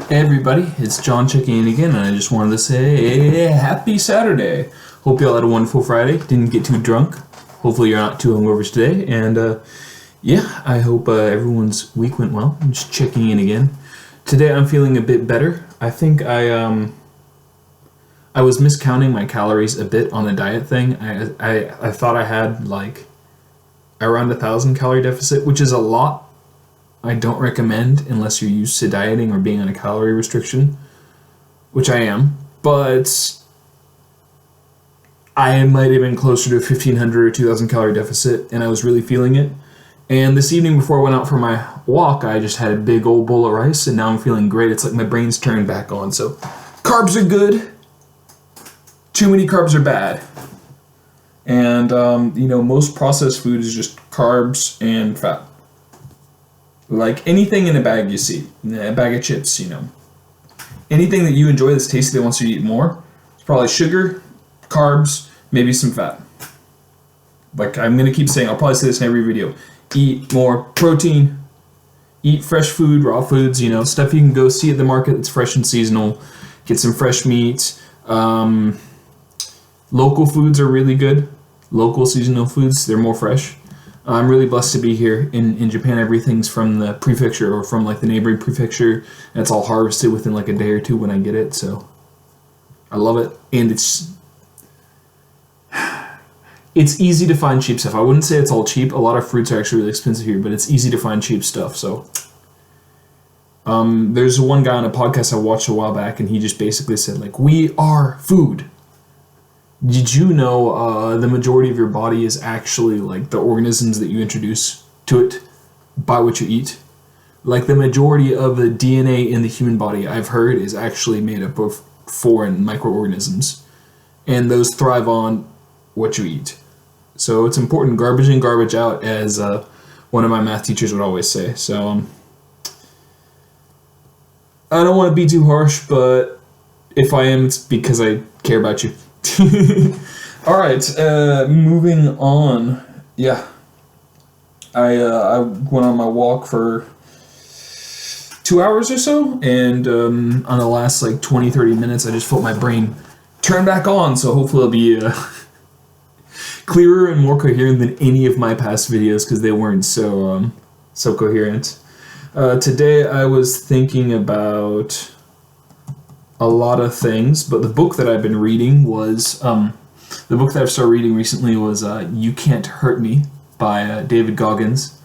Hey everybody, it's John checking in again, and I just wanted to say happy Saturday. Hope you all had a wonderful Friday, didn't get too drunk. Hopefully you're not too hungover today, and I hope everyone's week went well. I'm just checking in again. Today I'm feeling a bit better. I think I was miscounting my calories a bit on the diet thing. I thought I had like around 1,000 calorie deficit, which is a lot. I don't recommend unless you're used to dieting or being on a calorie restriction, which I am, but I might have been closer to a 1,500 or 2,000 calorie deficit, and I was really feeling it. And this evening before I went out for my walk, I just had a big old bowl of rice, and now I'm feeling great. It's like my brain's turned back on. So carbs are good. Too many carbs are bad. And, most processed food is just carbs and fat. Like anything in a bag you see, a bag of chips, anything that you enjoy that's tasty that wants you to eat more, it's probably sugar, carbs, maybe some fat. Like I'm going to keep saying, I'll probably say this in every video, eat more protein, eat fresh food, raw foods, stuff you can go see at the market that's fresh and seasonal, get some fresh meat. Local foods are really good, local seasonal foods, they're more fresh. I'm really blessed to be here in Japan. Everything's from the prefecture or from like the neighboring prefecture, and it's all harvested within like a day or two when I get it. So I love it, and it's easy to find cheap stuff. I wouldn't say it's all cheap. A lot of fruits are actually really expensive here, but it's easy to find cheap stuff. So there's one guy on a podcast I watched a while back, and he just basically said like, "We are food." Did you know the majority of your body is actually like the organisms that you introduce to it by what you eat? Like the majority of the DNA in the human body, I've heard, is actually made up of foreign microorganisms. And those thrive on what you eat. So it's important, garbage in, garbage out, as one of my math teachers would always say. So I don't want to be too harsh, but if I am, it's because I care about you. All right, moving on. Yeah, I went on my walk for 2 hours or so, and on the last like 20-30 minutes, I just felt my brain turn back on. So hopefully it'll be clearer and more coherent than any of my past videos because they weren't so coherent. Today I was thinking about a lot of things, but the book that I've been reading was the book that I've started reading recently was You Can't Hurt Me by David Goggins.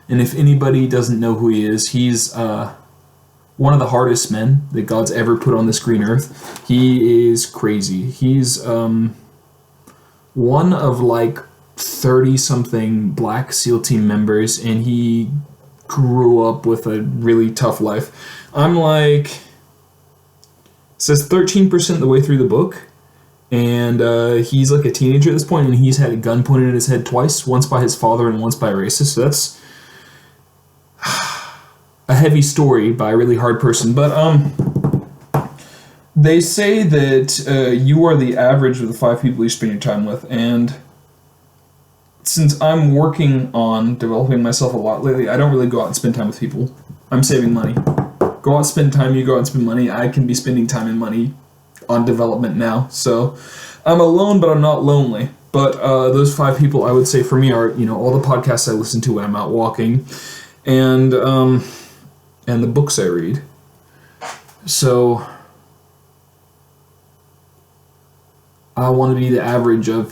And if anybody doesn't know who he is, he's one of the hardest men that God's ever put on this green earth. He is crazy. He's one of like 30-something Black SEAL team members, and he grew up with a really tough life. I'm like, says 13% the way through the book, and he's like a teenager at this point, and he's had a gun pointed at his head twice, once by his father and once by a racist. So that's a heavy story by a really hard person. But they say that you are the average of the 5 people you spend your time with, and since I'm working on developing myself a lot lately, I don't really go out and spend time with people. I'm saving money. Go out, spend time, you go out and spend money. I can be spending time and money on development now. So I'm alone, but I'm not lonely. But those 5 people, I would say for me, are all the podcasts I listen to when I'm out walking, and the books I read. So I want to be the average of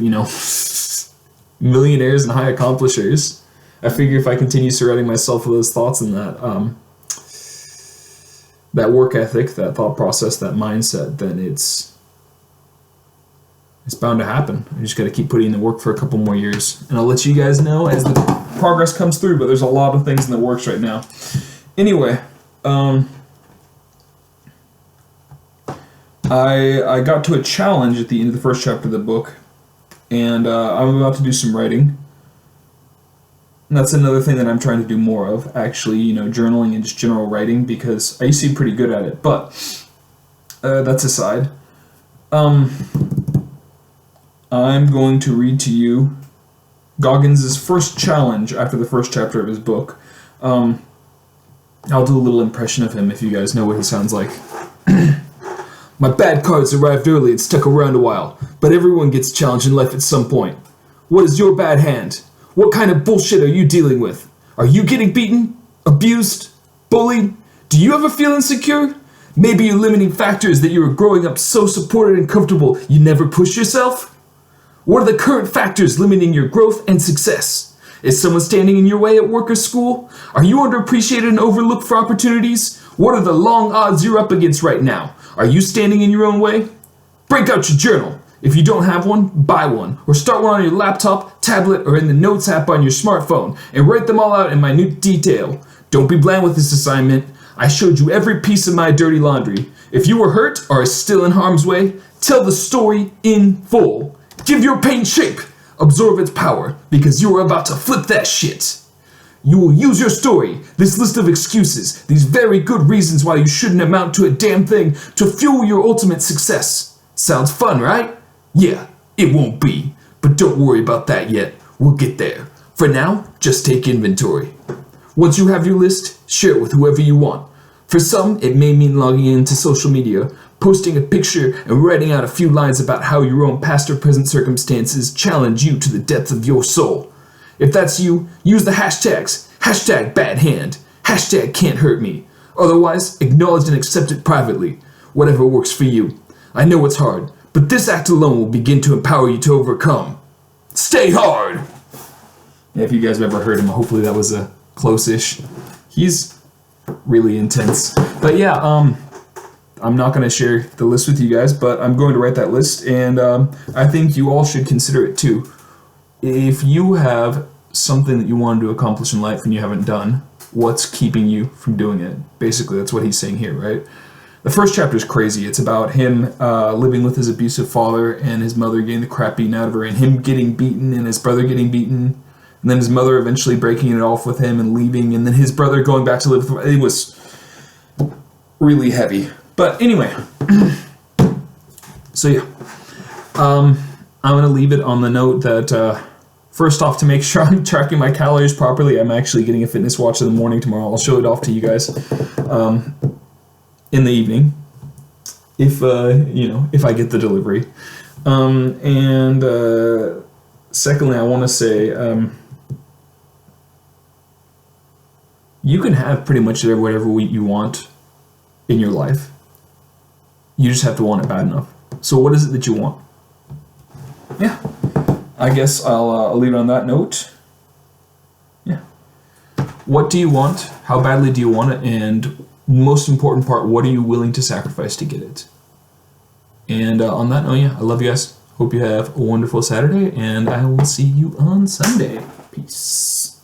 millionaires and high accomplishers. I figure if I continue surrounding myself with those thoughts and that work ethic, that thought process, that mindset, then it's bound to happen. I just got to keep putting in the work for a couple more years. And I'll let you guys know as the progress comes through, but there's a lot of things in the works right now. Anyway, I got to a challenge at the end of the first chapter of the book, and I'm about to do some writing. And that's another thing that I'm trying to do more of, actually, journaling and just general writing, because I used to be pretty good at it, but that's aside. I'm going to read to you Goggins' first challenge after the first chapter of his book. I'll do a little impression of him if you guys know what he sounds like. My bad cards arrived early and stuck around a while, but everyone gets challenged in life at some point. What is your bad hand? What kind of bullshit are you dealing with? Are you getting beaten? Abused? Bullied? Do you ever feel insecure? Maybe your limiting factor is that you were growing up so supported and comfortable you never push yourself? What are the current factors limiting your growth and success? Is someone standing in your way at work or school? Are you underappreciated and overlooked for opportunities? What are the long odds you're up against right now? Are you standing in your own way? Break out your journal. If you don't have one, buy one, or start one on your laptop, tablet, or in the Notes app on your smartphone, and write them all out in minute detail. Don't be bland with this assignment. I showed you every piece of my dirty laundry. If you were hurt or are still in harm's way, tell the story in full. Give your pain shape. Absorb its power, because you are about to flip that shit. You will use your story, this list of excuses, these very good reasons why you shouldn't amount to a damn thing, to fuel your ultimate success. Sounds fun, right? Yeah, it won't be. But don't worry about that yet. We'll get there. For now, just take inventory. Once you have your list, share it with whoever you want. For some, it may mean logging into social media, posting a picture, and writing out a few lines about how your own past or present circumstances challenge you to the depths of your soul. If that's you, use the hashtags, #badhand, #can't-hurt-me. Otherwise, acknowledge and accept it privately. Whatever works for you. I know it's hard, but this act alone will begin to empower you to overcome. Stay hard! Yeah, if you guys have ever heard him, hopefully that was a close-ish. He's really intense. But yeah, I'm not going to share the list with you guys, but I'm going to write that list, and I think you all should consider it too. If you have something that you want to accomplish in life and you haven't done, what's keeping you from doing it? Basically, that's what he's saying here, right? The first chapter is crazy. It's about him living with his abusive father and his mother getting the crap beaten out of her, and him getting beaten and his brother getting beaten, and then his mother eventually breaking it off with him and leaving, and then his brother going back to live with him. It was really heavy. But anyway, so yeah, I'm going to leave it on the note that first off, to make sure I'm tracking my calories properly, I'm actually getting a fitness watch in the morning tomorrow. I'll show it off to you guys in the evening, if if I get the delivery. And secondly, I want to say you can have pretty much whatever you want in your life. You just have to want it bad enough. So what is it that you want? Yeah. I guess I'll leave it on that note. Yeah. What do you want? How badly do you want it? And most important part, what are you willing to sacrifice to get it? And on that note, yeah, I love you guys. Hope you have a wonderful Saturday, and I will see you on Sunday. Peace.